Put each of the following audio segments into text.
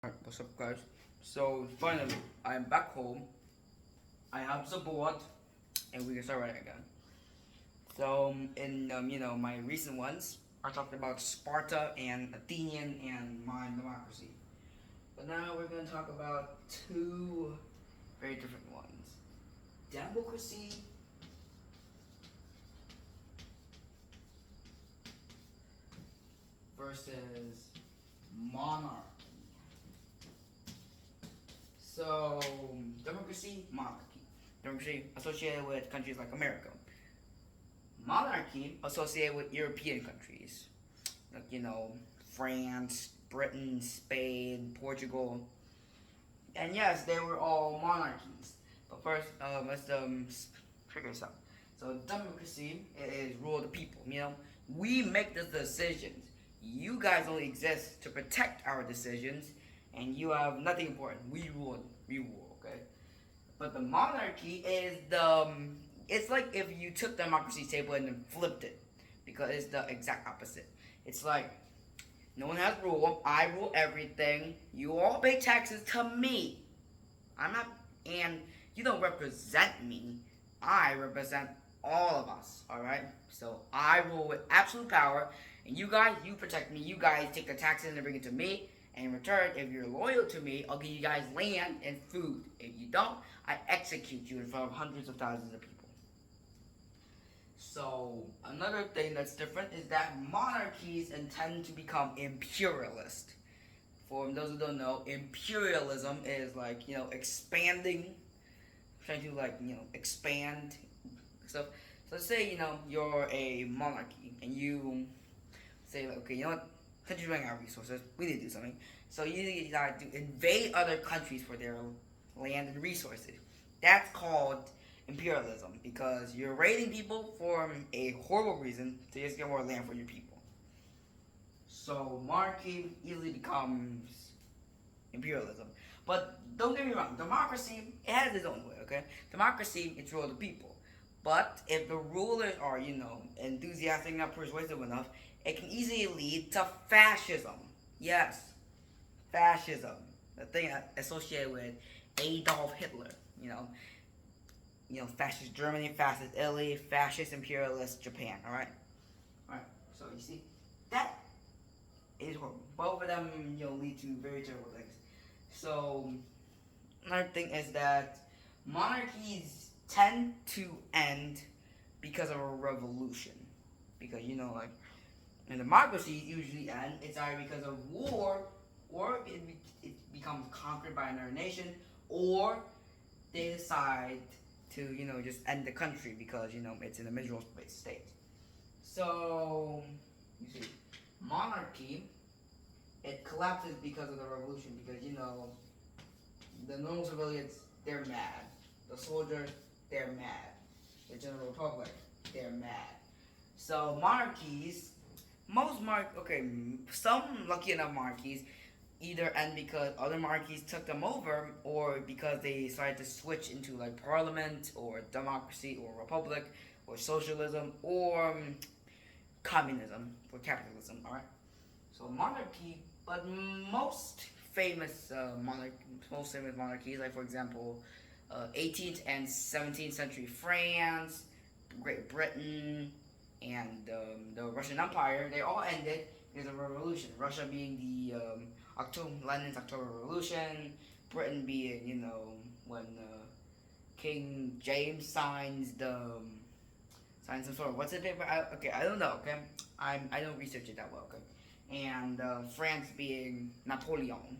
Alright, what's up guys? So finally, I'm back home. I have the board, and we can start writing again. So in my recent ones, I talked about Sparta and Athenian and my democracy. But now we're going to talk about two very different ones: democracy versus monarchy. So democracy, monarchy. Democracy associated with countries like America. Monarchy associated with European countries, like France, Britain, Spain, Portugal, and yes, they were all monarchies. But first, let's figure this out. So democracy is rule of the people. We make the decisions. You guys only exist to protect our decisions, and you have nothing important. We rule. We rule. Okay. But the monarchy is it's like if you took the democracy table and then flipped it, because it's the exact opposite. It's like no one has rule. I rule everything. You all pay taxes to me. I'm not, and you don't represent me. I represent all of us. All right. So I rule with absolute power, and you guys, you protect me. You guys take the taxes and bring it to me. And in return, if you're loyal to me, I'll give you guys land and food. If you don't, I execute you in front of hundreds of thousands of people. So another thing that's different is that monarchies intend to become imperialist. For those who don't know, imperialism is like expanding, trying to expand stuff. So let's say you're a monarchy and you say like, okay, countries running out of resources, we need to do something. So you decide to invade other countries for their land and resources. That's called imperialism because you're raiding people for a horrible reason to just get more land for your people. So monarchy easily becomes imperialism. But don't get me wrong, democracy, it has its own way, okay? Democracy, it's rule of the people. But if the rulers are, enthusiastic enough, persuasive enough, it can easily lead to fascism. Yes, fascism. The thing associated with Adolf Hitler, fascist Germany, fascist Italy, fascist imperialist Japan. All right. So you see, that is horrible. Both of them, lead to very terrible things. So another thing is that monarchies tend to end because of a revolution. Because and democracy usually end. It's either because of war, or it becomes conquered by another nation, or they decide to just end the country because it's in a miserable state. So you see, monarchy, it collapses because of the revolution, because the normal civilians, they're mad, the soldiers, they're mad, the general public, they're mad. So monarchies, some lucky enough monarchies either end because other monarchies took them over, or because they decided to switch into like parliament or democracy or republic or socialism or communism or capitalism. All right. So monarchy, but most famous monarchies, like for example, 18th and 17th century France, Great Britain, and the Russian Empire, they all ended because of a revolution. Russia being the Lenin's October Revolution, Britain being when King James signs some sort of what's it paper? I don't know. Okay, I don't research it that well. Okay, and France being Napoleon.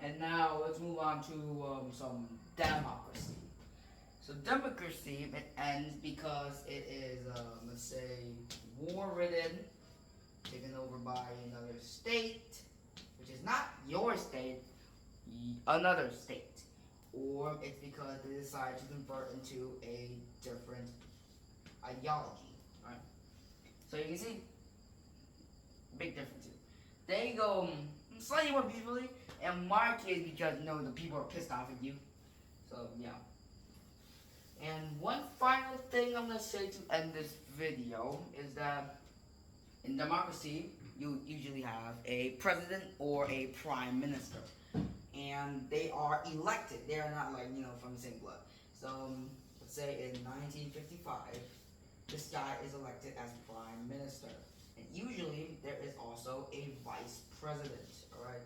And now let's move on to some democracy. So democracy, it ends because it is, let's say, war-ridden, taken over by another state, which is not your state, another state. Or it's because they decide to convert into a different ideology, right? So you can see, big differences. They go slightly more peacefully, and monarchy is because, the people are pissed off at you. So, yeah. And one final thing I'm going to say to end this video is that in democracy, you usually have a president or a prime minister, and they are elected. They are not like from the same blood. So let's say in 1955, this guy is elected as prime minister, and usually there is also a vice president. All right.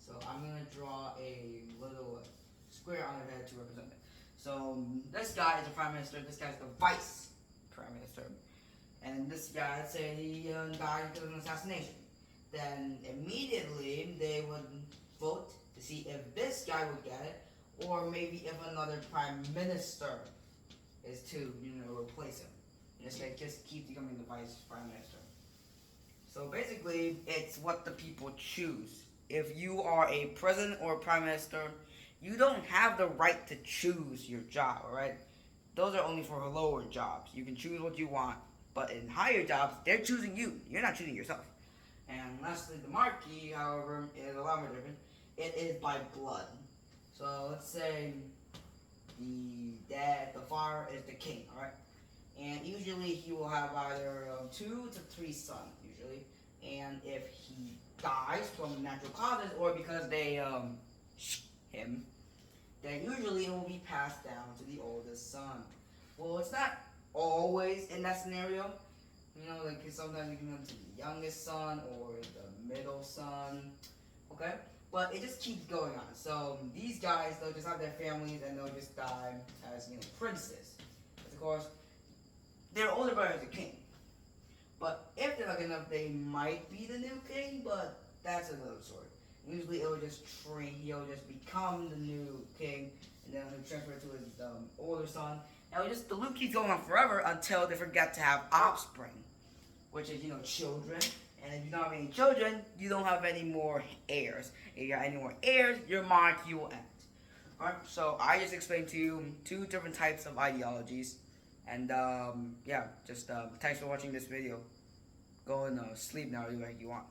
So I'm gonna draw a little square on their head to represent it. So this guy is the prime minister. This guy's the vice prime minister. And this guy, let's say he died because of an assassination. Then immediately they would vote to see if this guy would get it, or maybe if another prime minister is to, replace him. And this guy just keeps becoming the vice prime minister. So basically, it's what the people choose. If you are a president or a prime minister, you don't have the right to choose your job, alright? Those are only for lower jobs. You can choose what you want. But in higher jobs, they're choosing you. You're not choosing yourself. And lastly, the monarchy, however, is a lot more different. It is by blood. So let's say the father is the king, alright? And usually he will have either 2 to 3 sons, usually. And if he dies from natural causes or because they him, then usually it will be passed down to the oldest son. Well, it's not always in that scenario. Like sometimes you can go to the youngest son or the middle son. Okay? But it just keeps going on. So these guys, they'll just have their families and they'll just die as, princes. Because of course, their older brother is the king. But if they're lucky enough, they might be the new king, but that's another story. Usually he'll just become the new king, and then he'll transfer to his older son. And the loop keeps going on forever until they forget to have offspring, which is, children. And if you don't have any children, you don't have any more heirs. If you got any more heirs, your monarchy will end. Alright, so I just explained to you 2 different types of ideologies. And, thanks for watching this video. Go and sleep now if you want.